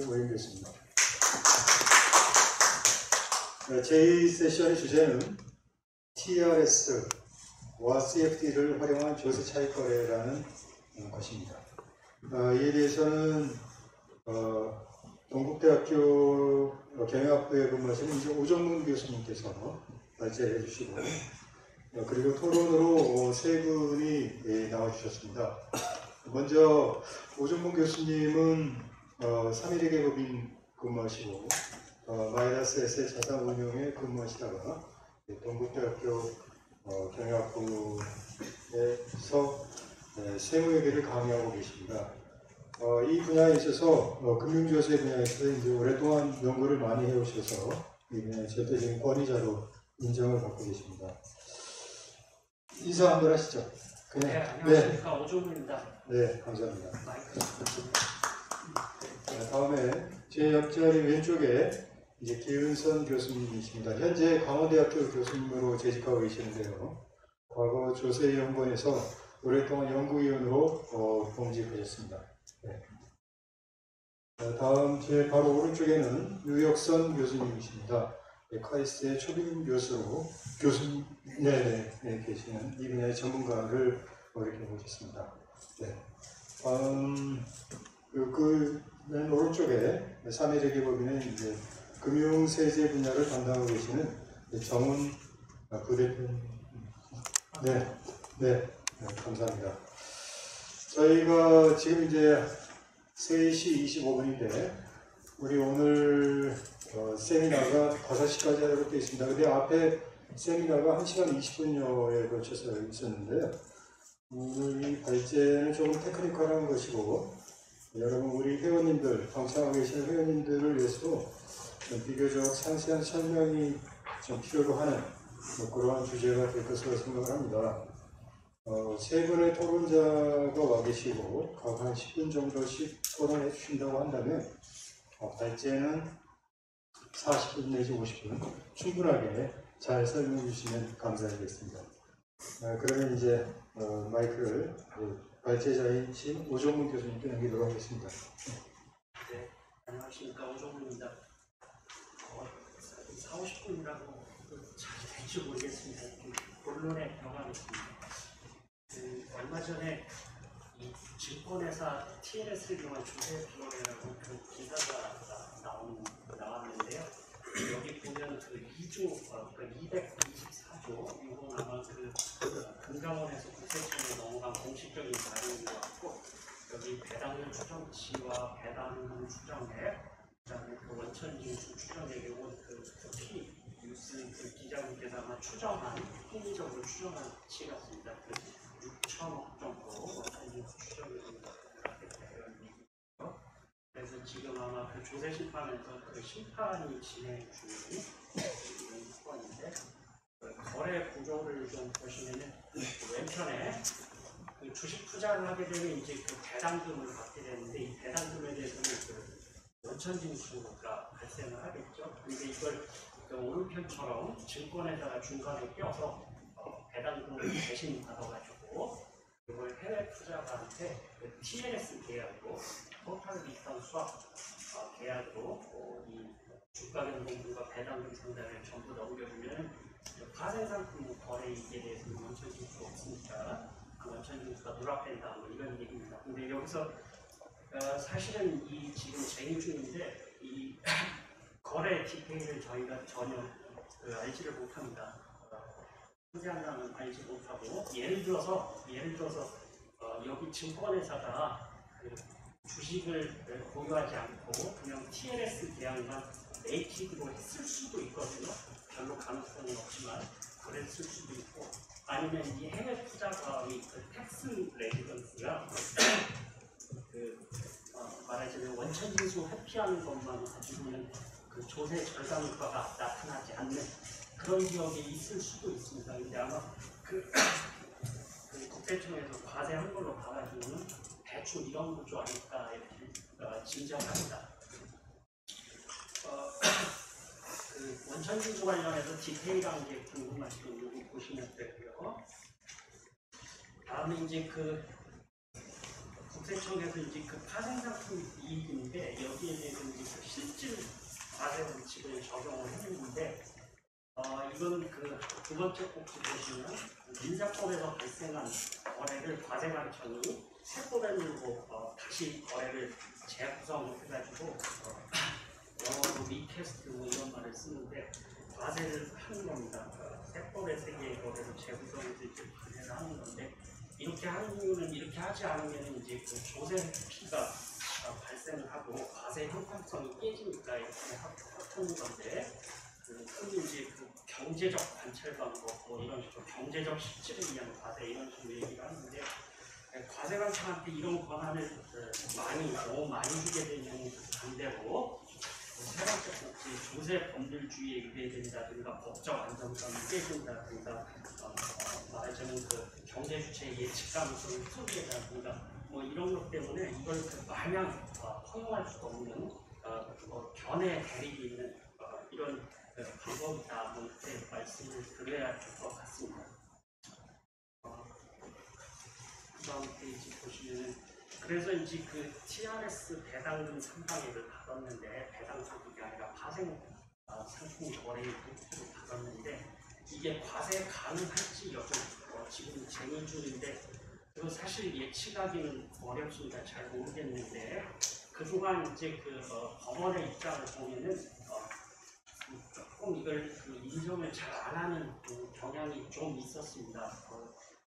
오인 교수입니다. 제2세션의 주제는 TRS와 CFD를 활용한 조세 차익 거래라는 것입니다. 이에 대해서는 동국대학교 경영학부에 근무하시는 오정문 교수님께서 발제해 주시고, 그리고 토론으로 세 분이 나와주셨습니다. 먼저 오정문 교수님은 3.1의 계급인 근무하시고 마이다스 에셋 자산운용에 근무하시다가 동국대학교 경영학부에서 세무회계를 강의하고 계십니다. 이 분야에 있어서 금융조세 분야에 있어서 이제 오랫동안 연구를 많이 해오셔서 이 분야의 절대적인 권위자로 인정을 받고 계십니다. 인사 한번 하시죠. 그냥. 네, 안녕하십니까. 오종훈입니다. 네, 감사합니다. 다음에 제 옆자리 왼쪽에 이제 기은선 교수님이십니다. 현재 강원대학교 교수님으로 재직하고 계시는데요. 과거 조세연구원에서 오랫동안 연구위원으로 봉직하셨습니다. 네. 다음 제 바로 오른쪽에는 유혁선 교수님이십니다. 카이스트의 초빙 교수님 계시는 이 분야의 전문가를 이렇게 모셨습니다. 네. 맨 오른쪽에 3.1의 계급인은 이제 금융세제 분야를 담당하고 계시는 정훈 부대표님. 네, 감사합니다. 저희가 지금 이제 3시 25분인데 우리 오늘 세미나가 5시까지 하도록 되어 있습니다. 근데 앞에 세미나가 1시간 20분여에 걸쳐서 있었는데요. 오늘 이 발제는 조금 테크니컬한 것이고, 여러분 우리 회원님들, 방청하고 계시는 회원님들을 위해서 비교적 상세한 설명이 좀 필요로 하는 그러한 주제가 될 것으로 생각을 합니다. 세 분의 토론자가 와 계시고 각 한 10분 정도씩 토론해 주신다고 한다면 발제는 40분 내지 50분 충분하게 잘 설명해 주시면 감사하겠습니다. 그러면 이제 마이크를 발제자이신 오정문 교수님께 넘기도록 하겠습니다. 네, 안녕하십니까. 오종훈입니다. 40-50분이라고 잘 될지 모르겠습니다. 본론에 들어가겠습니다. 얼마 전에 이 증권회사 TLS를 이용한 조세 비거래라고 그 기사가 나왔는데요. 여기 보면 그 224조, 이건 아마 금감원에서 국세청에 넘어간 공식적인 자료인 것 같고, 여기 배당률 추정치와 배당금 추정액, 그다음에 그 원천징수 추정액이 피 뉴스 기자분께서 아마 행위적으로 추정한 치 같습니다. 6천억 정도 원천징수 추정이 되는 얘기고요. 그래서 지금 아마 그 조세 심판에서 그 심판이 진행 중인 이런 사건인데, 거래 구조를 좀 보시면은 왼편에 그 주식 투자를 하게 되면 이제 그 배당금을 받게 되는데, 이 배당금에 대해서는 그 원천징수가 발생을 하겠죠. 근데 이걸 오른편처럼 증권에다가 중간에 껴서 배당금을 대신 받아가지고 이걸 해외 투자가한테 그 TLS 계약으로 토탈 리턴 수합 계약으로 이 주가 변동분과 배당금 상단을 전부 넘겨주면 파생상품 거래이익에 대해서는 원천징수가 없으니까 그 원천징수가 누락된다 이런 얘기입니다. 근데 여기서 사실은 이 지금 진행 중인데 이 거래 디테일을 저희가 전혀 알지를 못합니다. 상세한 알지 못하고, 예를 들어서 여기 증권회사가 그 주식을 보유하지 않고 그냥 TLS 계약만 네이티브로 했을 수도 있거든요. 별로 가능성은 없지만 그랬을 수도 있고, 아니면 이 해외 투자가의 그 텍스 레지던스가 말하자면 원천징수 회피하는 것만 가지고는 그 조세 절감 효과가 나타나지 않는 그런 지역이 있을 수도 있습니다. 근데 아마 그 국세청에서 과세한 걸로 봐가지고는 대충 이런 구조 아닐까 이렇게 짐작합니다. 그 원천징수 관련해서 디테일한 게 궁금하시면 여기 보시면 되고요. 다음에 이제 국세청에서 이제 그 파생상품 이익인데, 여기에 대해서 이제 과세 원칙을 적용을 했는데 이건 그 두 번째 꼭지 보시면 민사법에서 발생한 거래를 과세관청이 세법에 물고 다시 거래를 재구성해가지고 영어로 리캐스트 뭐 이런 말을 쓰는데 과세를 하는 겁니다. 세법의 세계의 거래를 재구성해서 이제 과세를 하는 건데 이렇게 하는 이유는 이렇게 하지 않으면 이제 그 조세 피가 발생을 하고 과세 형평성이 깨지니까 이렇게 하는 건데 흔히 이제 그 경제적 관찰 방법 뭐 이런 식으로 경제적 실질을 위한 과세 이런 식으로 얘기를 하는데 과세관청한테 이런 권한을 너무 많이 주게 되면 반대로 세 번째 꼭지 조세 법률주의에 위배된다든가 법적 안정성이 깨진다든가 말하자면 그 경제 주체의 예측 가능성이 소비된다든가 뭐 이런 것 때문에 이걸 마냥 허용할 수가 없는 견해 대립이 있는 이런 방법이다. 뭐 이렇게 말씀을 드려야 될 것 같습니다. 그 다음 페이지 보시면은 그래서 이제 그 TRS 배당금 상당액을 받았는데 배당 소득이 아니라 파생 상품 거래를 받았는데 이게 과세 가능할지 여전 지금 재논 중인데 그거 사실 예측하기는 어렵습니다. 잘 모르겠는데 그동안 이제 그 법원의 입장을 보면은 조금 이걸 인정을 잘 안 하는 경향이 좀 있었습니다.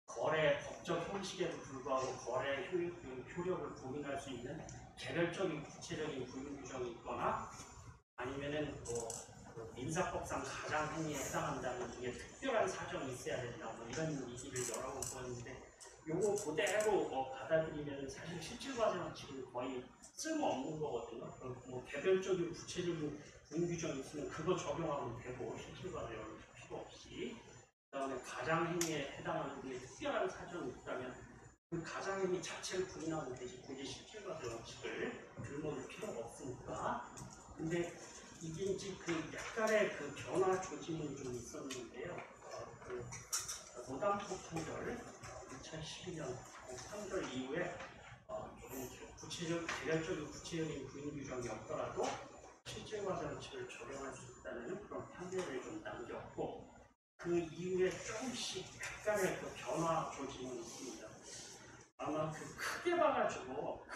거래 법적 형식에도 불구하고 거래 효력을 부인할 수 있는 개별적인 구체적인 불용 규정이 있거나 아니면은 민사법상 가장 행위에 해당한다는 중에 특별한 사정이 있어야 된다 뭐 이런 얘기를 여러 번 보였는데 요거 그대로 받아들이면 사실 실질과세는 지금 거의 쓸모없는 거거든요. 뭐 개별적인 구체적인 불용 규정이 있으면 그거 적용하면 되고 실질과세는 필요 없이 그다음에 가장행위에 해당하는 게 특별한 사정이 있다면 그 가장행위 자체를 부인하면 되지 굳이 실질과세 원칙을 들먹을 필요가 없으니까. 근데 이게 이제 그 약간의 그 변화 조짐이 좀 있었는데요. 그 노담포 판결 2012년 판결 이후에 조금 개별적인 구체적인 부인 규정이 없더라도 실질과세 원칙을 적용할 수 있다는 그런 판결을 좀 남겼고 그 이후에 조금씩 약간의 그 변화 조짐이 있습니다. 아마 그 크게 봐가지고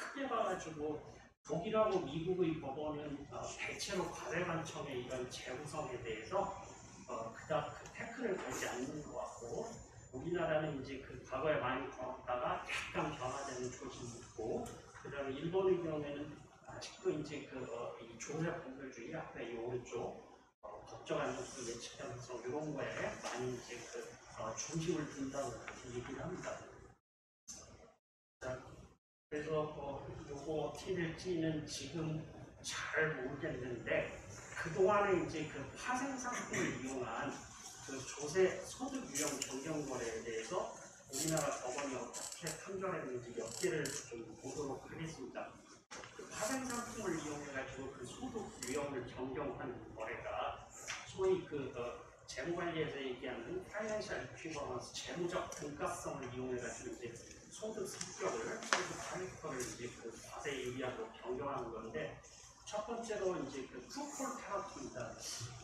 독일하고 미국의 법원은 대체로 과세관청의 이런 재구성에 대해서 그닥 그 태클을 걸지 않는 것 같고 우리나라는 이제 그 과거에 많이 걸었다가 약간 변화되는 조짐이 있고 그다음에 일본의 경우에는 아직도 이제 이 조세 법률주의 앞에 이 오른쪽 법적 안정성 예측 가능성 이런 거에 많이 이제 중심을 둔다고 그렇게 얘기를 합니다. 그래서 요거 어떻게 될지는 지금 잘 모르겠는데 그동안에 이제 그 파생상품을 이용한 그 조세 소득 유형 변경 거래에 대해서 우리나라 법원이 어떻게 판결했는지 몇 개를 좀 보도록 하겠습니다. 그 파생상품을 이용해가지고 그 소득 유형을 변경한 거래가 소위 재무관리에서 얘기하는 파이낸셜 이퀴버런스 재무적 등가성을 이용해가지고 이제 소득 성격을 소득 캐릭터를 이제 과세 유리하고 변경하는 건데 첫 번째로 이제 푸폴 페널티입니다.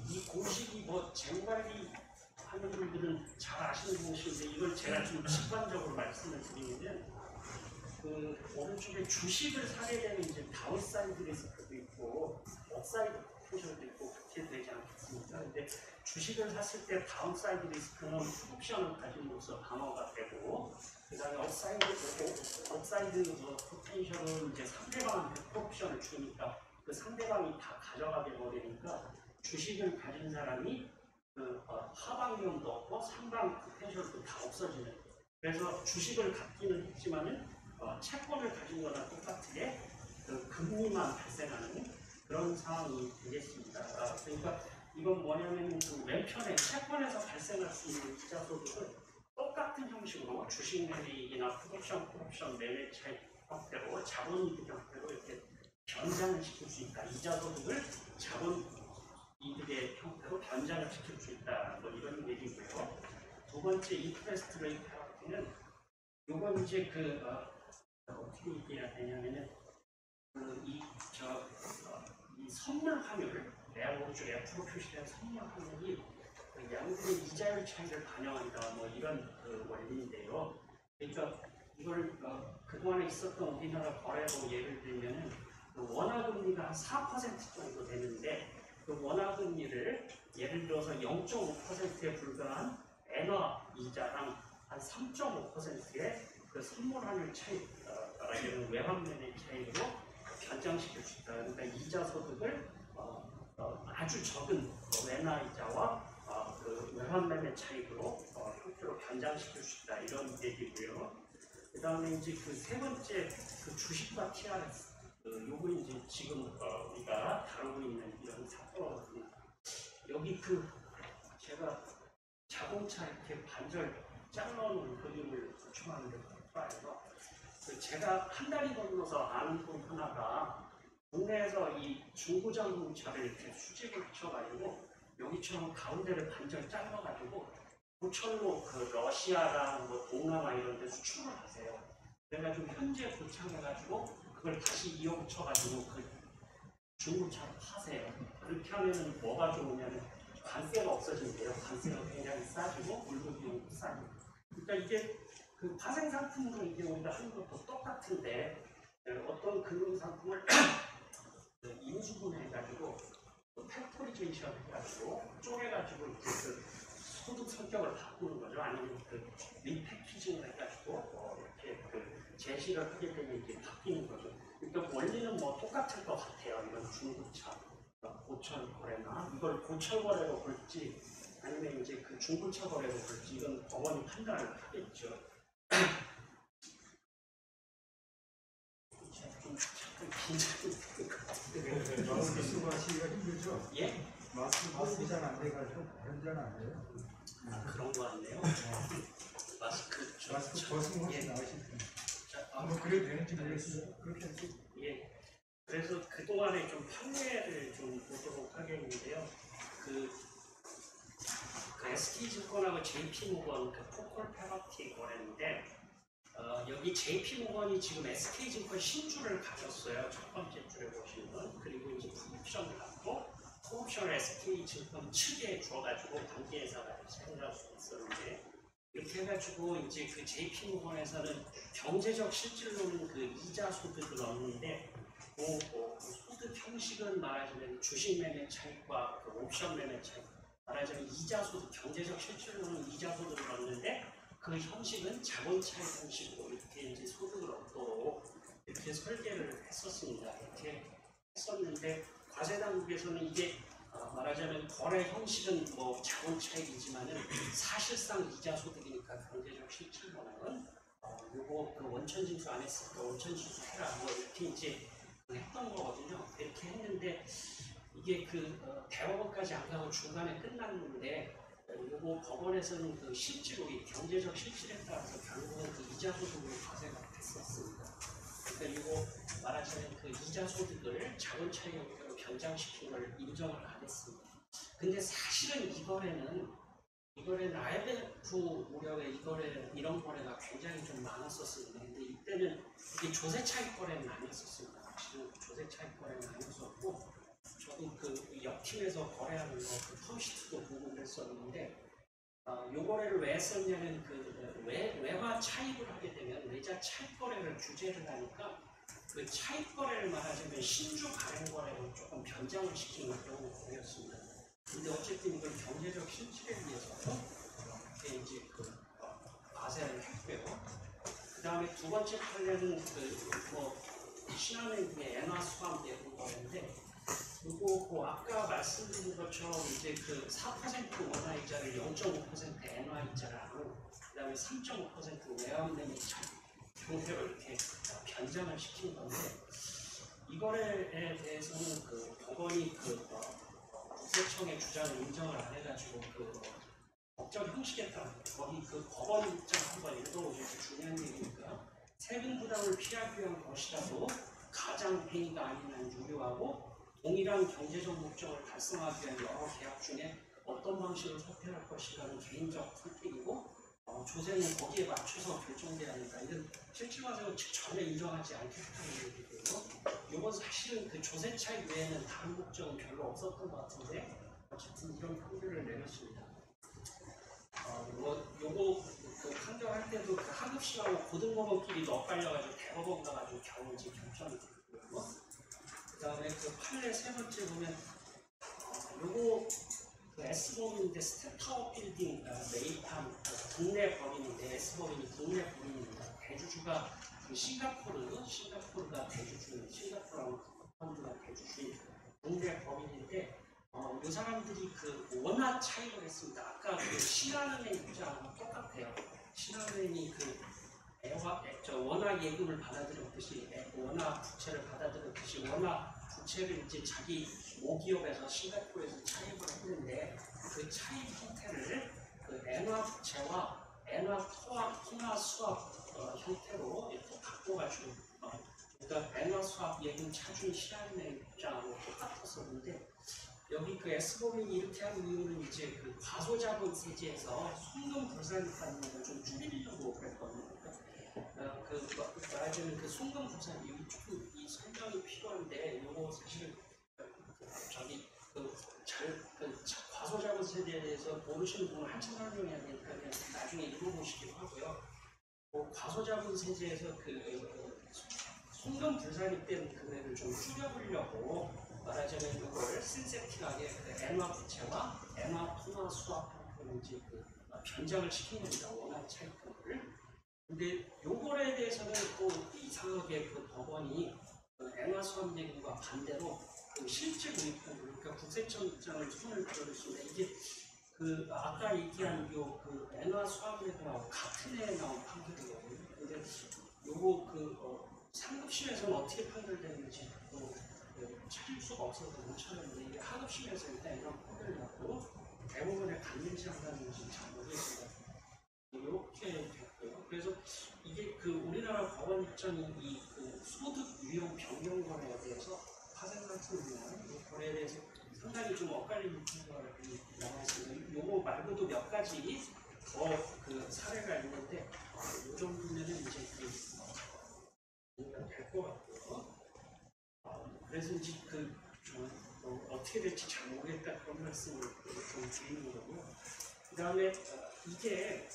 이 공식이 뭐 재무관리 하는 분들은 잘 아시는 공식인데 이걸 제가 좀 직관적으로 말씀을 드리면 오른쪽에 주식을 사게 되면 이제 다운사이드 리스크도 있고 업사이드 포텐셜도 있고 그렇게 되지 않겠습니까? 근데 주식을 샀을 때 다운사이드 리스크는 풋옵션을 가짐으로써 방어가 되고 그 다음에 업사이드 포텐셜은 이제 상대방한테 풋옵션을 주니까 그 상대방이 다 가져가게 버리니까 주식을 가진 사람이 하방 위험도 없고 상방 포텐셜도 다 없어지는 그래서 주식을 갖기는 했지만은 채권을 가진 거나 똑같게 금리만 발생하는 그런 상황이 되겠습니다. 그러니까 이건 뭐냐면 왼편에 채권에서 발생할 수 있는 이자 소득을 똑같은 형식으로 주식 매매이익이나 풋옵션 매매 차익 형태로 자본이득 형태로 이렇게 변장을 시킬 수 있다. 이자 소득을 자본이득의 형태로 변장을 시킬 수 있다. 뭐 이런 얘기고요. 두 번째 인트레스트 레이트 페널티는 이건 이제 어떻게 얘기해야 되냐면은 이 선물 환율 오른쪽 F로 표시된 선물 항목이 그 양들의 이자율 차이를 반영한다 뭐 이런 그 원리인데요. 그러니까 이걸 그동안에 있었던 우리나라 거래로 예를 들면은 그 원화금리가 한 4% 정도 되는데 그 원화금리를 예를 들어서 0.5%에 불과한 엔화 이자랑 한 3.5%의 그 선물하는 차이, 말하자면 외환면의 차이로 변장시킬 수 있다. 그러니까 이자 소득을 아주 적은 외화 이자와 그 외환면의 차익으로 형태로 변장시킬 수 있다. 이런 얘기고요. 그 다음에 이제 그 세 번째 그 주식과 TRS, 요거 이제 지금 우리가 다루고 있는 이런 사건이거든요. 여기 그 제가 자동차 이렇게 반절 잘라놓은 그림을 구축하는데 봐서 제가 한 달이 건너서 아는 분 하나가 국내에서 이 중고자동차를 이렇게 수집을 붙여가지고 여기처럼 가운데를 반절 잘라가지고 고철로 그 러시아랑 뭐 동남아 이런 데 수출을 하세요. 그래가지고 현재 도착해가지고 그걸 다시 이어 붙여가지고 그 중고차를 파세요. 그렇게 하면은 뭐가 좋으냐면 관세가 없어진대요. 관세가 굉장히 싸지고 물건 비용도 싸고. 그러니까 이게 그 파생 상품으로 이게 우리가 하는 것도 똑같은데 어떤 금융 상품을 인수분해해가지고 팩토리제이션 해가지고 쪼개가지고 이렇게 그 소득 성격을 바꾸는 거죠. 아니면 그 리패키징을 해가지고 이렇게 그 제시를 하게 되면 이게 바뀌는 거죠. 그러니까 원리는 뭐 똑같을 것 같아요. 이런 중고차 고철 거래나 이걸 고철 거래로 볼지 아니면 이제 그 중고차 거래로 볼지 이건 법원이 판단을 하겠죠. 좀 잠깐 긴장이 되는 것 같은데. 마스크 쓰고 하시기가 힘들죠? 예? 마스크 잘 안 돼가지고 발음잘 안 돼요. 그런 거 같네요. 마스크 마스크 벗으면 훨씬 예. 나으실 텐데. 뭐 그래도 되는지 모르겠어요. 그렇게 할게요. 예. 그래서 그동안에 좀 판례를 좀 보도록 하겠는데요. 그 SK증권하고 JP모건 그 포컬 페널티 거래인데 여기 JP모건이 지금 SK증권 신주를 가졌어요. 첫 번째 줄에 보시면. 그리고 이제 풋옵션을 갖고 풋옵션을 SK증권 측에 줘가지고 관계회사가 생각할 수 있었는데 이렇게 해가지고 이제 그 JP모건에서는 경제적 실질로는 그 이자 소득을 얻는데 그 소득 형식은 말하자면 주식 매매 차익과 그 옵션 매매 차익, 말하자면 이자 소득, 경제적 실질로는 이자 소득을 얻는데 그 형식은 자본 차익 형식으로 이렇게 이제 소득을 얻도록 이렇게 설계를 했었습니다. 이렇게 했었는데 과세 당국에서는 이게 말하자면 거래 형식은 뭐 자본 차익이지만은 사실상 이자 소득이니까 경제적 실질로는 요거 그 원천 징수 안 했으니까 원천 징수 해라 뭐 이렇게 이제 했던 거거든요. 이렇게 했는데 이게 그 대법원까지 안 가고 중간에 끝났는데 요거 법원에서는 그 실질로 이 경제적 실질에 따라서 결국은 그 이자 소득으로 과세가 됐었습니다. 그러니까 이거 말하자면 그 이자 소득을 자본 차익 형태로 변장시킨 걸 인정을 안 했습니다. 근데 사실은 이거래는 IMF 무렵에 이런 거래가 굉장히 좀 많았었습니다. 근데 이때는 이게 조세 차익 거래는 아니었었습니다. 사실은 조세 차익 거래는 아니었었고 저도 그 옆팀에서 거래하는 그 텀시트도 보고 그랬었는데 요 거래를 왜 했었냐면 그 외화 차익을 하게 되면 외자 차익 거래를 규제를 하니까 그 차익 거래를 말하자면 신주 발행 거래로 조금 변장을 시키는 그런 거래였습니다. 근데 어쨌든 이걸 경제적 실질에 위해서 이렇게 이제 그 과세를 했고요. 그 다음에 두 번째 판례는 뭐 신한은행의 엔화 수감 내부 거래인데 그리고 아까 말씀드린 것처럼 이제 그 4% 원화 이자를 0.5% 엔화 이자를 하고 그 다음에 3.5% 외환매매 형태로 이렇게 변장을 시킨 건데 이 거래에 대해서는 그 법원이 그 국세청의 주장을 인정을 안 해가지고 그 법적 형식에 따라 거기 그 법원 입장 한번 읽어보시면 중요한 얘기니까 세금 부담을 피하기 위한 것이라도 가장 행위가 아닌 한 유효하고 동일한 경제적 목적을 달성하기 위한 여러 계약 중에 어떤 방식을 선택할 것인가는 개인적 선택이고 조세는 거기에 맞춰서 결정돼야 하니까 이건 실질과정은 전혀 인정하지 않겠다는 얘기고요. 이건 사실은 그 조세 차익 외에는 다른 목적은 별로 없었던 것 같은데 어쨌든 이런 판결을 내렸습니다. 요거 그 판결할 때도 그 하급심하고 고등법원끼리 엇갈려가지고 대법원 가가지고 겨우 이제 결정이 됐고요. 그 다음에 그 판례 세 번째 보면 요거 그 S법인인데 스태타워 빌딩 메이팜 국내 법인인데 S법인이 국내 법인입니다. 대주주가 그 싱가포르가 대주주인 싱가포르하고 펀드가 대주주인 국내 법인인데 이 사람들이 그 원화 차익을 했습니다. 아까 그 신한은행 입장하고 똑같아요. 신한은행이 그 원화 예금을 받아들였듯이 원화 부채를 받아들였듯이 원화 부채를 이제 자기 모기업에서 싱가포르에서 차입을 했는데 그 차입 형태를 그 엔화 부채와 엔화 통화 수합 형태로 이렇게 바꿔가지고 그러니까 엔화 수합 예금 차준 신한은행 입장하고 똑같았었는데 여기 그 S법인이 이렇게 한 이유는 이제 그 과소자본세제에서 송금 불산이라는 걸 좀 줄이려고 그랬거든요. 말하자면 그 송금 불산 여기 조금 이 설명이 필요한데 이거 사실은 과소자본세제에 대해서 모르시는 분은 한참 설명해야 되니까 그냥 나중에 읽어보시기로 하고요. 과소자본세제에서 그 송금 불산이 된 금액을 좀 줄여보려고 말하자면 이걸 신세팅하게 그 엔화 부채와 엔화 통화 수합 형태로 이제 그 변장을 시킨 겁니다. 원화 차익금을. 근데 요거에 대해서는 또 이상하게 그 법원이 그 엔화 수합 예금과 반대로 그 실제 구입금 그러니까 국세청 입장을 손을 들어줬습니다. 이게 그 아까 얘기한 요 그 엔화 수합 예금하고 같은 해에 나온 판결이거든요. 근데 요거 그 상급심에서는 어떻게 판결되는지 찾을 수가 없어서 못 찾았는데 이게 하급심에서 일단 이런 판결을 받고 대법원에 갔는지 안 갔는지 잘 모르겠습니다. 이렇게 됐고요. 그래서 이게 그 우리나라 법원 입장이 이 그 소득 유형 변경 거래에 대해서 파생 같은 이 거래에 대해서 상당히 좀 엇갈리는 판결이 나와 있습니다. 요거 말고도 몇 가지 더 그 사례가 있는데 이 정도면은 이제 될 것 같고요. 그래서 이제 어떻게 될지 잘 모르겠다 그런 말씀을 좀 드리는 거고요. 그 다음에 이게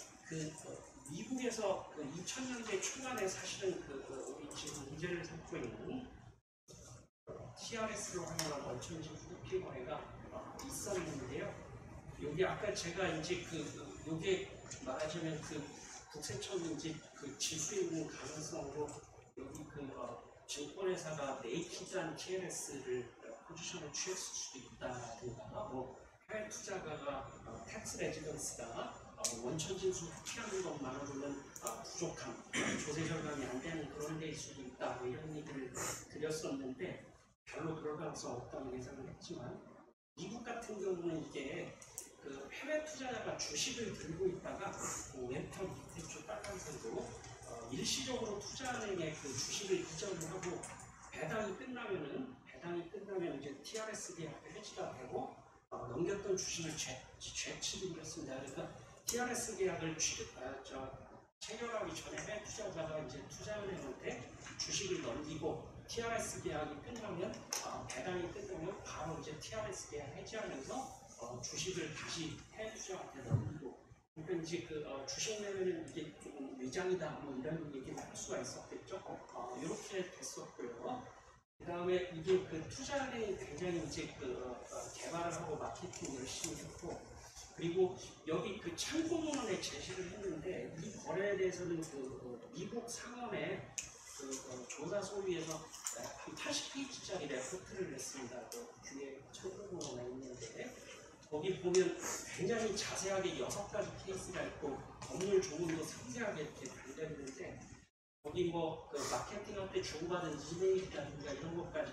미국에서 2000년대 초반에 사실은 우리 지금 문제를 삼고 있는 TRS로 활용한 원천지 후기 거래가 있었는데요. 여기 아까 제가 이제 요게 말하자면 국세청이 이제 질수 있는 가능성으로 여기 증권회사가 네이키드한 TRS를 포지션을 취했을 수도 있다든가 해외 투자가가 텍스 레지던스가 원천징수 피하는 것만으로는 부족함, 조세 절감이 안 되는 그런 데일 수도 있다 이런 얘기를 드렸었는데 별로 그럴 가능성 없다고 예상을 했지만 미국 같은 경우는 이게 해외 투자자가 주식을 들고 있다가 왼편 밑에 쪽 빨간색으로 일시적으로 투자은행에 주식을 이전을 하고 배당이 끝나면 이제 TRS 계약이 해지가 되고 넘겼던 주식을 재취득했습니다. 그러니까 TRS 계약을 체결하기 전에 해외 투자자가 이제 투자은행한테 주식을 넘기고 TRS 계약이 끝나면 배당이 끝나면 바로 이제 TRS 계약 해지하면서 주식을 다시 해외 투자한테 넘기고 그러니까 이제 주식 매매는 이게 조금 위장이다 뭐 이런 얘기를 할 수가 있었겠죠. 이렇게 됐었고요. 그 다음에 이게 투자은행이 굉장히 이제 개발을 하고 마케팅 열심히 했고 그리고 여기 참고문헌에 제시를 했는데 이 거래에 대해서는 미국 상원에 조사 소위에서 한 80페이지짜리 레포트를 냈습니다. 뒤에 참고문헌에 있는데 거기 보면 굉장히 자세하게 6가지 케이스가 있고 법률 조문도 상세하게 이렇게 달려있는데 거기 마케팅할 때 주고받은 이메일이라든가 이런 것까지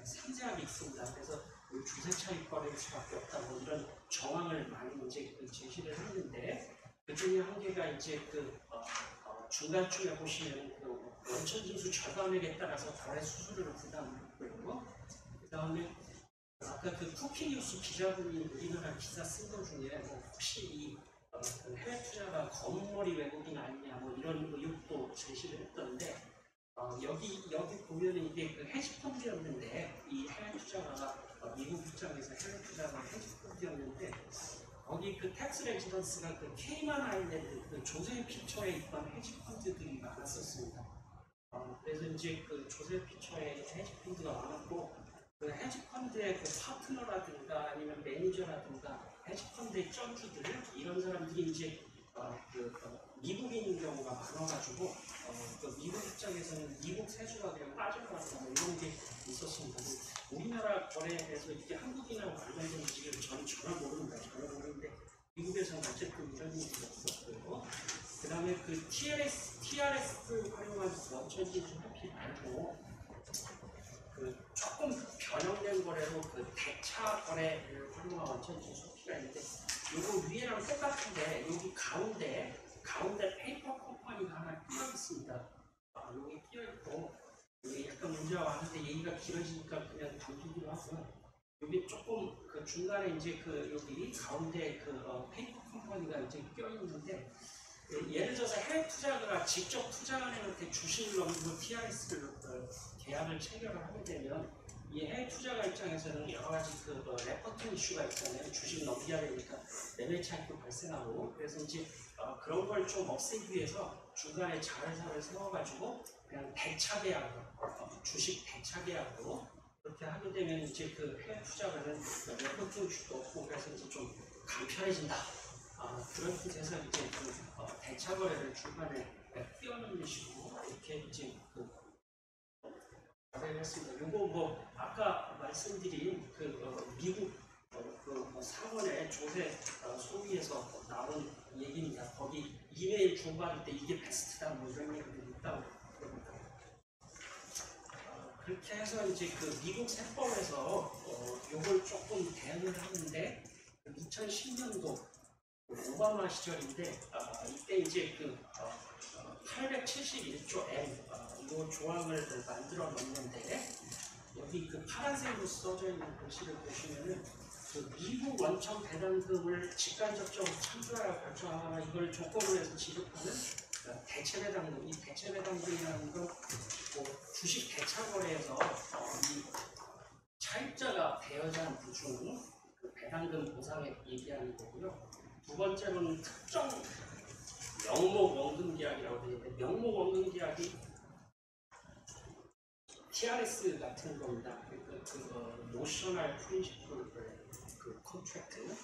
상세하게 있습니다. 그래서 주세 차익 거래일 수밖에 없다 이런 정황을 많이 이제 제시를 했는데 그 중에 한 개가 이제 중간쯤에 보시면 원천징수 절감액에 따라서 거래 수수료를 부담했고요. 그 다음에 아까 쿠키뉴스 기자분이 우리나라 기사 쓴 것 중에 혹시 이 그 해외 투자가 거물머리 외국인 아니냐 뭐 이런 의혹도 제시를 했던데 여기 보면은 이게 그 헤지펀드였는데 이 해외 투자가 미국 입장에서 해외 투자가 헤지펀드였는데 거기 그 텍스 레지던스가 그 케이만 아일랜드 그 조세 피처에 있던 헤지펀드들이 많았었습니다. 그래서 이제 그 조세 피처에 헤지펀드가 많았고 그 헤지펀드의 그 파트너라든가 아니면 매니저라든가 헤지펀드의 쩐주들 이런 사람들이 이제 미국인인 경우가 많아가지고 그 미국 입장에서는 미국 세수가 그냥 빠져나간다 뭐 이런 게 있었습니다. 우리나라 거래에서 이게 한국인하고 관련된지를 저는 전혀 모르는데 미국에서는 어쨌든 이런 일이 있었고요. 그 다음에 그 TRS 활용한 원천징수 회피 말고 그 조금 변형된 거래로 그 대차 거래를 활용한 원천징수 회피가 있는데 요거 위에랑 똑같은데 여기 가운데 페이퍼 컴퍼니가 하나 끼어 있습니다. 여기 끼어 있고 여기 약간 문제가 많은데 얘기가 길어지니까 그냥 담기기로 하고 여기 조금 그 중간에 이제 그 여기 가운데 그 페이퍼 컴퍼니가 이제 끼어 있는데 예를 들어서 해외 투자자가 직접 투자은행한테 주식을 넘기고 TRS를 계약을 체결을 하게 되면 이 해외 투자가 입장에서는 여러 가지 그 레포팅 이슈가 있잖아요. 주식 넘겨야 되니까 레벨 차익도 발생하고 그래서 이제 그런 걸 좀 없애기 위해서 중간에 자회사를 세워가지고 그냥 대차 계약으로 주식 대차 계약으로 그렇게 하게 되면 이제 그 해외 투자가는 레포팅 이슈도 없고 그래서 이제 좀 간편해진다. 그런 뜻에서 이제 그 대차 거래를 중간에 띄워놓는 식으로 이렇게 이제 했습니다. 요거 뭐 아까 말씀드린 그 미국 그 상원의 조세 소위에서 나온 얘기입니다. 거기 이메일 주고받을 때 이게 베스트다 뭐 이런 얘기들이 있다고 그럽니다. 그렇게 해서 이제 그 미국 세법에서 요걸 조금 대응을 하는데 2010년도 오바마 시절인데 이때 이제 그 871조 M 이 조항을 만들어 놓는데 여기 그 파란색으로 써져 있는 글씨를 보시면은 그 미국 원천 배당금을 직간접적으로 창조하여 결정하거나 이걸 조건으로 해서 지급하는 대체 배당금, 이 대체 배당금이라는 건 뭐 주식 대차 거래에서 이 차입자가 대여자한 부중 그 배당금 보상에 얘기하는 거고요. 두 번째로는 특정 명목 원금 계약이라고 되어 있는데 명목 원금 계약이 TRS 같은 겁니다. 그 노셔널 프린시플 그 컨트랙트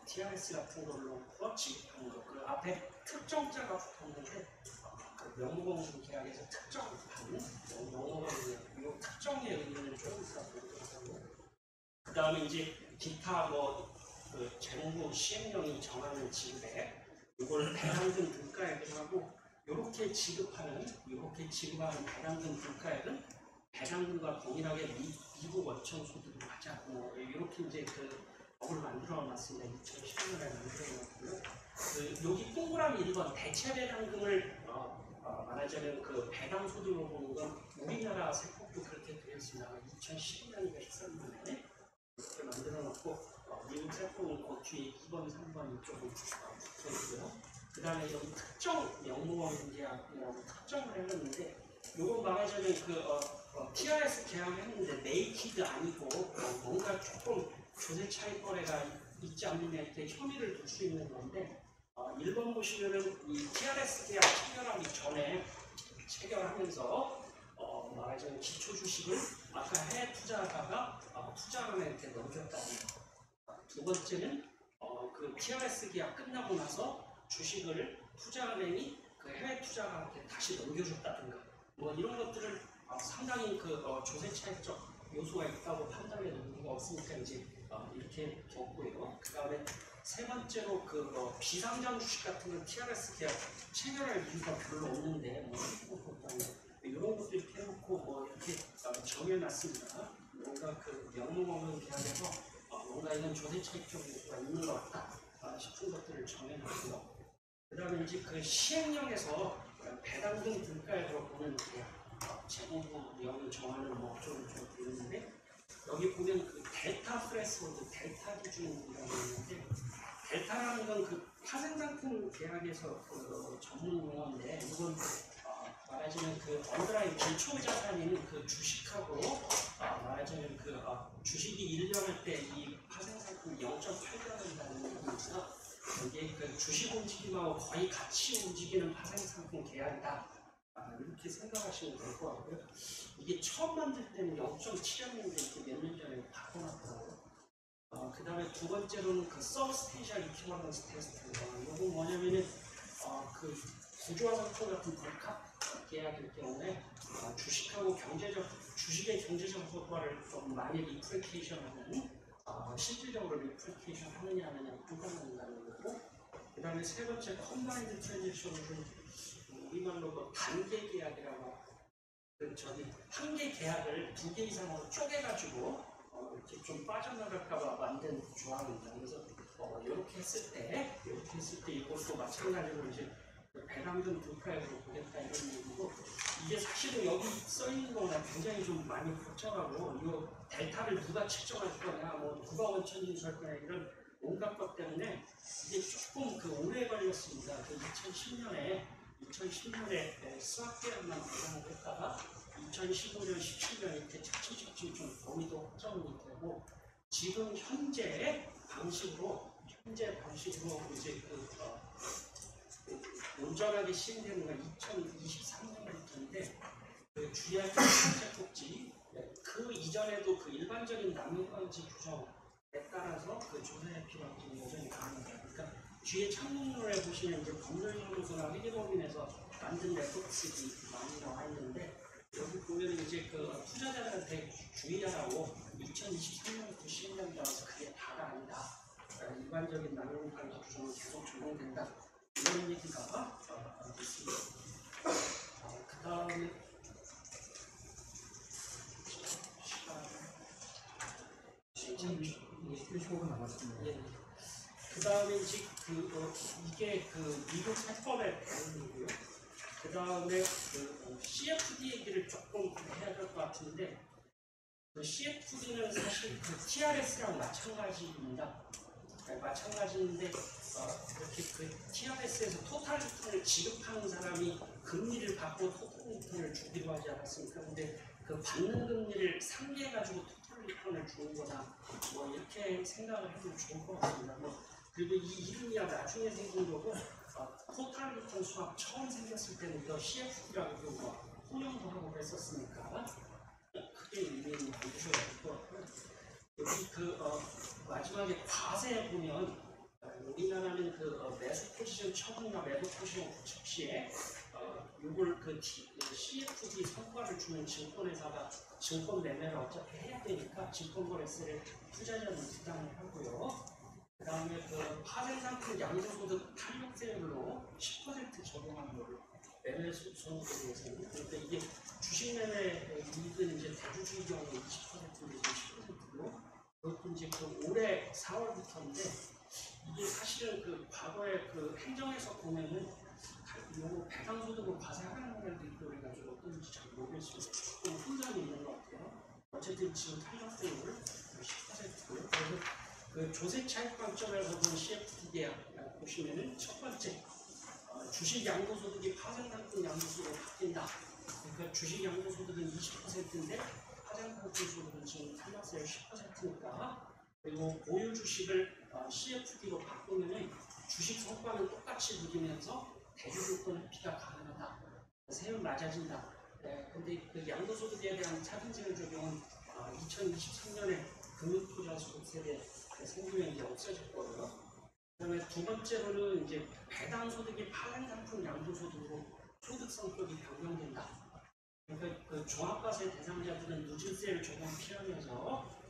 TRS 같은 걸로 지급하는 거. 그 앞에 특정자가 붙었는데 그 명목 원금 계약에서 특정한 명목 원금 이 특정의 의미는 조금 있다고 보고 그 다음에 이제 기타 그 재무부 시행령이 정하는 지급액 이걸 배당금 등가액을 하고 이렇게 지급하는 배당금 등가액은 배당금과 동일하게 미국 원천 소득을 하자 뭐 이렇게 이제 그 법을 만들어 놨습니다. 2010년에 만들어 놨고요. 여기 동그라미 1번 대체 배당금을 말하자면 그 배당 소득으로 보는 건 우리나라 세법도 그렇게 되어 있습니다. 2012년인가 13년에 이렇게 만들어 놓고 미국 세법은 그 뒤에 2번, 3번 이쪽은 붙어 있고요. 그 다음에 여기 특정 명목원금 계약이라고 특정을 해놨는데 요건 말하자면 TRS 계약을 했는데 네이키드 아니고 뭔가 조금 조세 차익 거래가 있지 않느냐 이렇게 혐의를 둘 수 있는 건데 1번 보시면은 이 TRS 계약 체결하기 전에 체결하면서 말하자면 기초 주식을 아까 해외 투자자가 투자은행한테 넘겼다는 거. 두 번째는 그 TRS 계약 끝나고 나서 주식을 투자은행이 그 해외 투자자한테 다시 넘겨줬다든가 뭐 이런 것들을 상당히 그 조세 차익적 요소가 있다고 판단해 놓은 이유가 없으니까 이제 이렇게 뒀고요. 그 다음에 세 번째로 그 비상장 주식 같은 건 TRS 계약 체결할 이유가 별로 없는데 이런 것도 이렇게 해놓고 뭐 이렇게 정해놨습니다. 뭔가 그 명목 없는 계약에서 뭔가 이런 조세 차익적 요소가 있는 것 같다 싶은 것들을 정해놨고요. 그 다음에 이제 그 시행령에서 배당금 등가액으로 보는 계약 재무부 명을 정하는 좀 되는데 여기 보면 그 델타 프레스홀드, 델타 기준이라고 있는데 델타라는 건 그 파생상품 계약에서 전문 용어인데 이건 말하자면 그 언더라인 기초 자산인 그 주식하고 말하자면 그 주식이 일정할 때 이 파생상품 0.8배라는 얘기입니다. 이게 그 주식 움직임하고 거의 같이 움직이는 파생상품 계약이다. 이렇게 생각하시면 될 것 같고요. 이게 처음 만들 때는 0.7였는데 몇 년 전에 바꿔놨더라고요. 그 다음에 두 번째로는 그 서브스테이셜 이퀴버런스 테스트. 이건 뭐냐면은 그 구조화 상품 같은 복합 계약일 경우에 주식하고 주식의 경제적 효과를 좀 많이 리플리케이션하는 실질적으로 리플리케이션 하느냐 안 하냐 판단한다는 거고, 그 다음에 세 번째 컴바인드 트랜잭션은 우리말로 그 단계 계약이라고 한 개 계약을 두 개 이상으로 쪼개가지고 이렇게 좀 빠져나갈까봐 만든 조항입니다. 그래서 이렇게 했을 때 이것도 마찬가지로 이제 배당금 불가액으로 보겠다 이런 얘기고, 이게 사실은 여기 써 있는 거나 굉장히 좀 많이 복잡하고, 이거 델타를 누가 측정할 거냐, 뭐 누가 원천징수할 거냐 이런 온갖 것 때문에 이게 조금 오래 걸렸습니다. 그 2010년에 수학 계약만 배당을 했다가 2015년, 17년 이렇게 차츰 좀 범위도 확정이 되고, 지금 현재 방식으로 이제 온전하게 시행되는 건 2023년부터인데, 그 주의할 첫 번째 꼭지, 그 이전에도 그 일반적인 남용방지 규정에 따라서 그 조사에 필요한 지금 여전히 가능합니다. 그러니까 뒤에 창문을 보시면 이제 법률연구소나 회계법인에서 만든 레포트들이 많이 나와 있는데, 여기 보면 이제 그 투자자들한테 주의하라고 2023년부터 시행된다고 그게 다가 아니다. 일반적인 남용방지 규정은 계속 적용된다. 이런 얘기가 있습니다. 그 다음에 이제 15분 남았습니다. 예. 그 다음에 이제 이게 미국 세법의 배경이고요. 그 다음에 CFD 얘기를 조금 해야 될 것 같은데, CFD는 사실 TRS랑 마찬가지입니다. 마찬가지인데 이렇게 TRS에서 토탈 리턴을 지급하는 사람이 금리를 받고 토탈 리턴을 주기로 하지 않았습니까? 근데 그 받는 금리를 상계해가지고 토탈 리턴을 주는 거다. 뭐 이렇게 생각을 해도 좋을 것 같습니다. 그리고 이 이름이 나중에 생긴 거고, 토탈 리턴 수학 처음 생겼을 때는 이거 CFD라고 부르고 혼용도 하고 그랬었으니까 크게 의미는 안 주셔도 될 것 같고요. 여기 마지막에 과세에 보면 우리나라는 매수 포지션 처분이나 매도 포지션 구축 시에 이걸 CFD 성과를 주는 증권회사가 증권 매매를 어차피 해야 되니까 증권거래세를 투자자는 부담을 하고요. 그 다음에 파생상품 양도소득 탄력세율로 10% 적용한 거를 매매 소득에 대해서는, 그러니까 이게 주식 매매 이익은 이제 대주주의 경우에 20%인데 10%로, 그것도 이제 올해 4월부터인데, 이게 사실은 과거에 행정에서 보면은 요거 배당소득은 과세하라는 말도 있고 그래가지고 어떤지 잘 모르겠어요. 조금 혼선이 있는 것 같아요. 어쨌든 지금 탄력세율을 10%고요. 그래서 조세 차익 관점에서 본 CFD 계약 보시면은 첫 번째, 주식 양도소득이 파생상품 양도소득으로 바뀐다. 그러니까 주식 양도소득은 20%인데 파생상품 소득은 지금 탄력세율 10%니까, 그리고 보유 주식을 CFD로 바꾸면은 주식 성과는 똑같이 누리면서 대주주권 회피가 가능하다. 세율 낮아진다. 근데 그 양도소득에 대한 차등세율 적용은 2023년에 금융투자소득세대 생기면 이제 없어질 거고요. 그다음에 두 번째로는 이제 배당소득이 파생상품 양도소득으로 소득 성격이 변경된다. 그러니까 종합과세 대상자들은 누진세를 적용 피하면서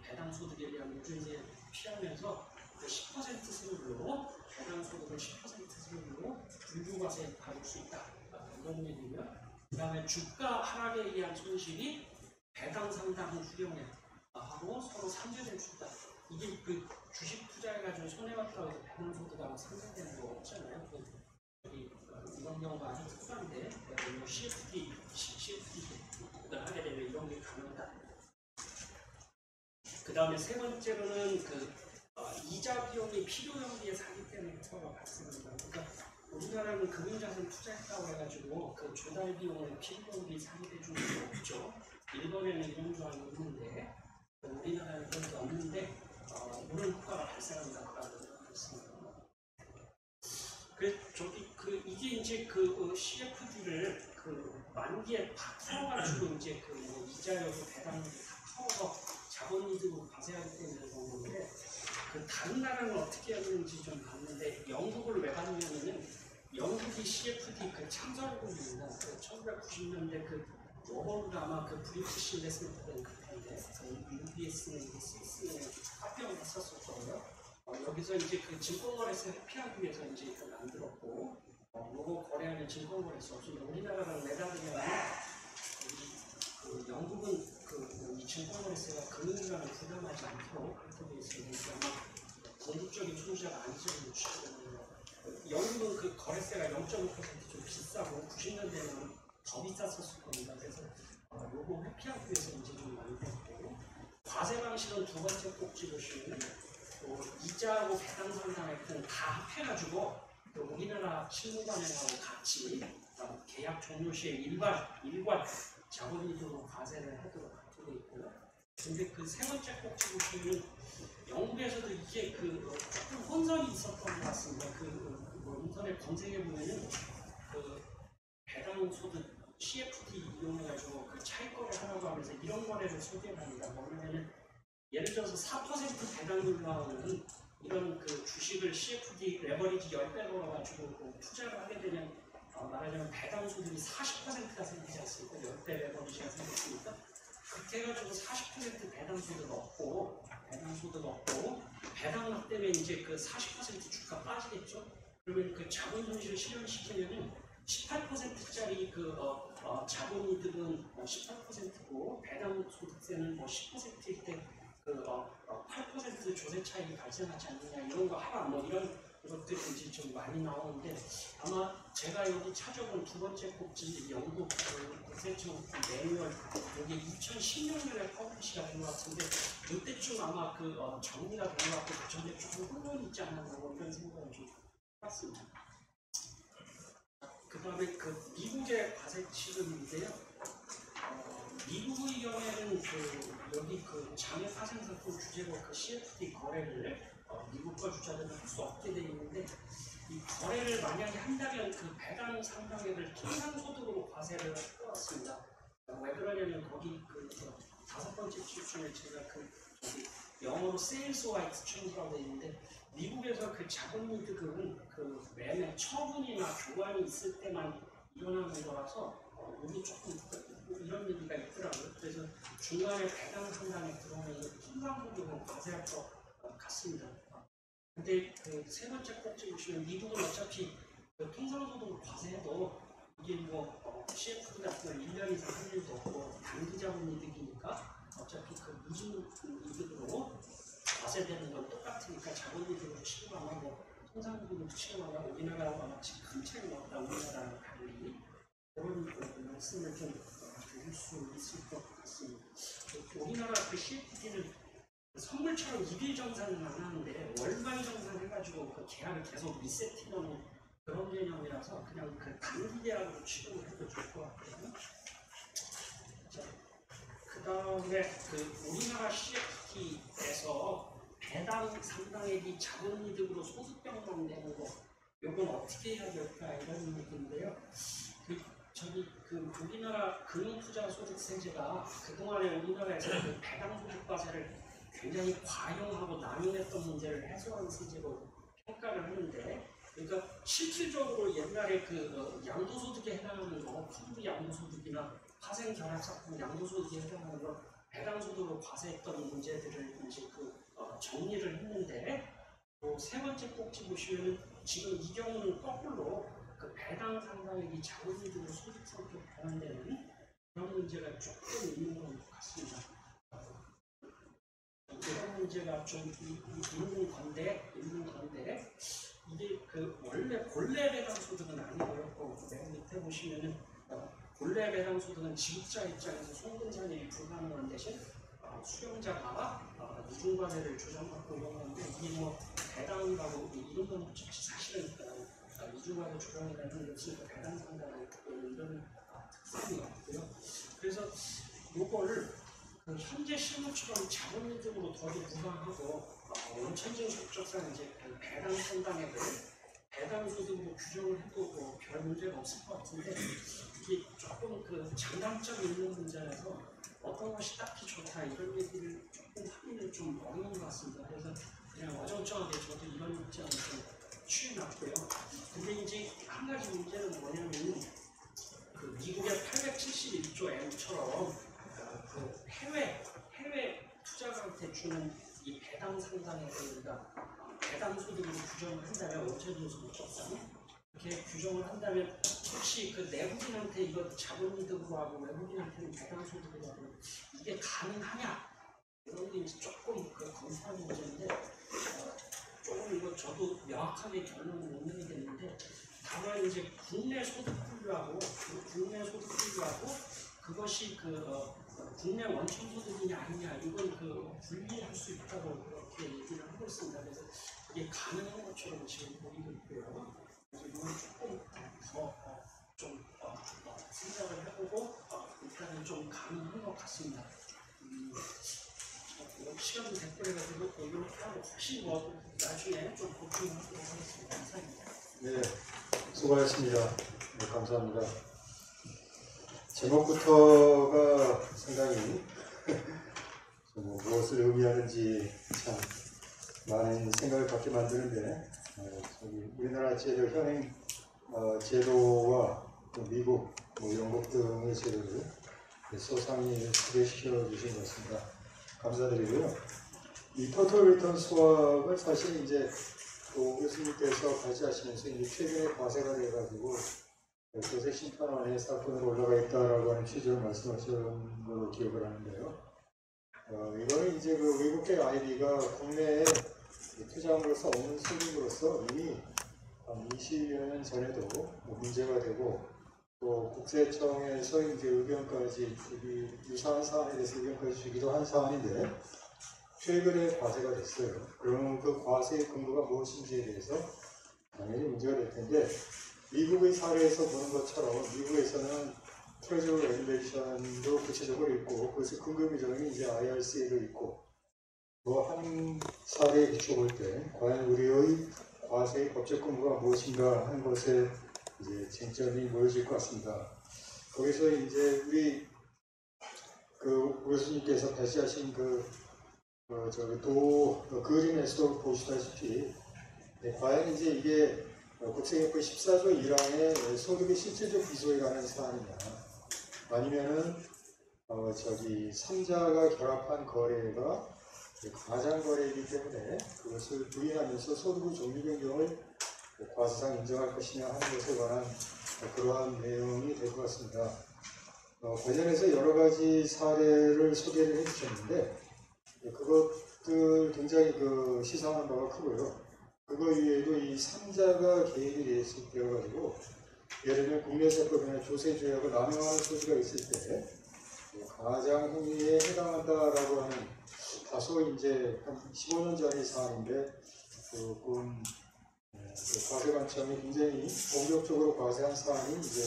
배당소득에 대한 누진세 피하면서 10% 세율로 배당소득을 10% 세율로 불부과세에 받을 수 있다. 이런 얘기고요. 그 다음에 주가 하락에 의한 손실이 배당 상당 수령에 하고 서로 상쇄될 수 있다. 이게 주식 투자해가지고 손해봤다고 해서 배당소득하고 상쇄되는 거 없잖아요. 이런 경우가 아주 특수한데, CFD를 하게 되면 이런 게 가능하다. 그 다음에 세 번째로는 이자 비용이 필요연비에 상기되는 효과가 발생합니다. 그러니까 우리나라는 금융자산 투자했다고 해가지고 그 조달 비용을 필요연비 상기돼 주는 게 없죠. 일본에는 이런 조항이 있는데 우리나라는 그런 게 없는데 이런 효과가 발생한다고 했습니다. 이게 이제 CFD를 만기에 다 풀어가지고 이제 이자율고 배당률을 다 풀어서 자본이득으로 과세하기 때문에 그런 건데 다른 나라는 어떻게 하는지 좀 봤는데 영국을 왜 봤냐면은 영국이 CFD 참설국입니다. 1990년대 워홀도 아마 브리티시 인베스트먼트 뱅크인데 UBS는 스위스에 합병을 했었을 거예요. 여기서 이제 증권거래소 회피하기 위해서 이제 만들었고, 요거 거래하는 증권거래소 없으면 우리나라랑 매달리면 영국은 이 증권거래소가 금융기관을 부담하지 않도록 그렇게 되어 있으니까 아마 공급적인 소유자가 아니죠. 영국은 거래세가 0.5% 좀 비싸고 90년대에는 더 비쌌었을 겁니다. 그래서 요거 회피하기 위해서 이제 좀 만들었고, 과세 방식은 두 번째 꼭지 보시면 이자하고 배당 상담액은 다 합해가지고 우리나라 실무관행하고 같이 계약 종료 시에 일관 자본이득으로 과세를 하도록 되어 있고요. 근데 세 번째 꼭지 보시면 영국에서도 이게 조금 혼선이 있었던 것 같습니다. 인터넷 검색해 보면은 배당 소득 CFD 이용해가지고 차익거래 하라고 하면서 이런 거래를 소개합니다. 뭐냐면은 예를 들어서 4% 배당률 나오는 이런 주식을 CFD 레버리지 10배 걸어가지고 투자를 하게 되면 말하자면 배당 소득이 40%가 생기지 않습니까? 10배 레버리지가 생겼으니까 그렇게 해가지고 40% 배당 소득 얻고 배당 납되면 이제 40% 주가 빠지겠죠? 그러면 자본 손실을 실현시키면은 18%짜리 자본이득은 18%고 배당 소득세는 10%일 때 8% 조세 차익이 발생하지 않느냐 이런 거 하라 이런 것들이 이제 좀 많이 나오는데 아마 제가 여기 찾아본 두 번째 꼭지 영국 국세청 매뉴얼 여기 2016년에 퍼블리시가 된 것 같은데 이때쯤 아마 정리가 된 것 같고 그 전에 조금 혼돈이 있지 않았나 이런 생각을 좀 해봤습니다. 그 다음에 미국의 과세 지급인데요. 미국의 경우에는 여기 장외 파생 상품 주제로 CFD 거래를 미국 거 주자들은 할 수 없게 되어 있는데 이 거래를 만약에 한다면 배당 상당액을 통상소득으로 과세를 할 것 같습니다. 왜 그러냐면 거기 다섯 번째 중에 제가 영어로 Sales와 Exchange라고 되어 있는데 미국에서 자본이득은 매매 처분이나 교환이 있을 때만 일어나는 거라서 여기 조금 이런 얘기가 있더라고요. 그래서 중간에 배당 상담에 들어오면 통상소득은 과세할 것 같습니다. 근데 세 번째 꼭지 보시면 미국은 어차피 통상소득을 과세해도 이게 CFD 같은 건 1년 이상 할 일도 없고 단기 자본이득이니까 어차피 무진이득으로 과세되는 건 똑같으니까 자본이득으로 취급 안 하고 통상소득으로 취급 안 하고 우리나라와 마치 큰 차이가 없다. 우리나라랑 달리 그런 말씀을 좀 드릴 수 있을 것 같습니다. 우리나라 CFD는 선물처럼 2일 정산은 안 하는데 월간 정산해가지고 계약을 계속 리세팅하는 그런 개념이라서 그냥 단기 계약으로 취급을 해도 좋을 것 같아요. 그 다음에 우리나라 CFD에서 배당 상당액이 자본이득으로 소득 변동되는 거 이건 어떻게 해야 될까 이런 얘기인데요. 우리나라 금융투자소득세제가 그동안에 우리나라에서 배당 소득과세를 굉장히 과용하고 남용했던 문제를 해소하는 세제로 평가를 하는데, 그러니까 실질적으로 옛날에 양도소득에 해당하는 거, 펀드 양도소득이나 파생결합상품 양도소득에 해당하는 거 배당소득으로 과세했던 문제들을 이제 정리를 했는데, 세 번째 꼭지 보시면은 지금 이 경우는 거꾸로 배당 상당액이 자본이득으로 소득 성격 변환되는 그런 문제가 조금 있는 것 같습니다. 이런 문제가 좀 있는 건데 이게 원래 본래 배당 소득은 아니고요. 맨 밑에 보시면은 본래 배당 소득은 지급자 입장에서 송금산일이 불가능한 대신 수령자가 이중과세를 조정받고 이런 건데 이게 뭐 배당이라고 이런 건 사실은 이중과세 조정이라는 것은 배당 상당한 이런 특성이 없고요. 그래서 요거를 그 현재 실무처럼 자본주의적으로 더도 부과하고 원천징 법적상 이제 그 배당 상당액을 배당 소득으로 규정을 해도 뭐 별 문제가 없을 것 같은데 이게 조금 그 장단점이 있는 문제라서 어떤 것이 딱히 좋다 이런 얘기를 조금 하기는 좀 어려운 것 같습니다. 그래서 그냥 어정쩡하게 저도 이런 입장을 좀 취해놨고요. 근데 이제 한 가지 문제는 뭐냐면 그 미국의 871조 M처럼 그 해외 투자가한테 주는 이 배당 상당액을 우리가 배당 소득으로 규정을 한다면 원천징 소득법상 이렇게 규정을 한다면 혹시 그 내국인한테 이거 자본이득으로 하고 외국인한테는 배당 소득으로 하고 이게 가능하냐 이런 게 이제 조금 그 검토하는 문제인데 조금 이거 저도 명확하게 결론은 못 내리겠는데 다만 이제 국내 소득 분류하고 그것이 국내 원천 소득이냐 아니냐 이건 분리할 수 있다고 그렇게 얘기를 하고 있습니다. 그래서 이게 가능한 것처럼 지금 보이고 있고요. 그래서 이건 조금 좀 생각을 해보고 일단은 좀 가능한 것 같습니다. 시간도 됐고 해가지고 이렇게 하고 혹시 나중에 좀 보충하도록 하겠습니다. 감사합니다. 네, 수고하셨습니다. 네, 감사합니다. 제목부터가 상당히 무엇을 의미하는지 참 많은 생각을 갖게 만드는데 우리나라 제도 현행 제도와 또 미국, 영국 등의 제도를 소상히 소개시켜 주신 것 같습니다. 감사드리고요. 이 토탈 리턴 수학을 사실 이제 오 교수님께서 같이 하시면서 이제 최근에 과세가 돼가지고 교세 심판원에 사건으로 올라가 있다라고 하는 취지로 말씀하신 걸로 기억을 하는데요. 이거는 이제 그 외국계 IB가 국내에 투자함으로써 없는 소득으로서 이미 한 20여 년 전에도 문제가 되고 또 국세청에서 이제 의견까지 유사한 사안에 대해서 의견까지 주기도 한 사안인데 최근에 과세가 됐어요. 그러면 그 과세의 근거가 무엇인지에 대해서 당연히 문제가 될 텐데 미국의 사례에서 보는 것처럼 미국에서는 트레저리 레귤레이션도 구체적으로 있고 그것의 근거 규정이 이제 IRC에도 있고 뭐 한 사례에 비춰볼 때 과연 우리의 과세의 법적 근거가 무엇인가 하는 것에 이제 쟁점이 모여질 것 같습니다. 거기서 이제 우리 그 교수님께서 배치하신 그림에서 보시다시피 과연 이제 이게 국세개혁 14조 1항의 소득의 실질적 비소에 관한 사안이냐 아니면은 삼자가 결합한 거래가 가장 거래이기 때문에 그것을 부인하면서 소득의 종류 변경을 과세상 인정할 것이냐 하는 것에 관한 그러한 내용이 될 것 같습니다. 관련해서 여러 가지 사례를 소개를 해주셨는데 그것들 굉장히 시사하는 바가 크고요. 그거 이외에도 이 삼자가 개입이 되어가지고 예를 들면 국내세법이나 조세조약을 남용하는 소지가 있을 때 가장 행위에 해당한다라고 하는 다소 이제 한 15년 전의 사안인데 조금 과세 관점이 굉장히 본격적으로 과세한 사안이 이제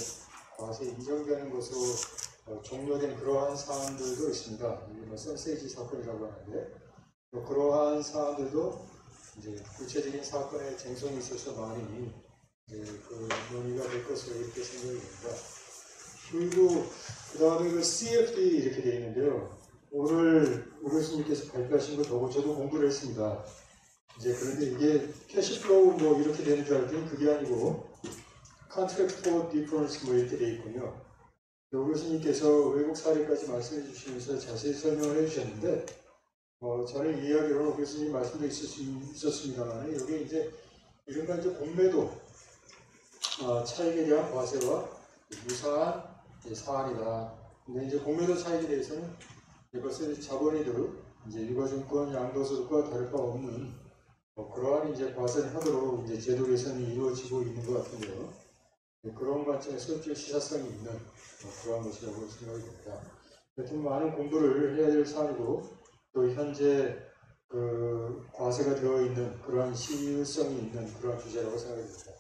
과세 인정되는 것으로 종료된 그러한 사안들도 있습니다. 선세지 사건이라고 하는데 그러한 사안들도 이제 구체적인 사건의 쟁송이 있어서 많이 논의가 될 것으로 이렇게 생각이 됩니다. 그리고 그 다음에 CFD 이렇게 되어 있는데요. 오늘 오 교수님께서 발표하신 거 보고 저도 공부를 했습니다. 이제 그런데 이게 캐시플로우 이렇게 되는 줄 알았더니 그게 아니고 Contract for Difference 이렇게 되어 있군요. 오 교수님께서 외국 사례까지 말씀해 주시면서 자세히 설명을 해주셨는데 저는 이야기로는 오 교수님 말씀도 있었습니다만 여기 이제 이른바 이제 공매도 차익에 대한 과세와 유사한 사안이다. 근데 이제 공매도 차익에 대해서는 이것을 자본이득, 이제 유가증권 양도소득과 다를 바 없는 그러한 이제 과세를 하도록 이제 제도 개선이 이루어지고 있는 것 같은데요. 그런 관점에서 좀 시사성이 있는 그러한 것이라고 생각이 됩니다. 하여튼 많은 공부를 해야 될 사안이고 또 현재 그 과세가 되어 있는 그러한 시의성이 있는 그러한 주제라고 생각이 듭니다.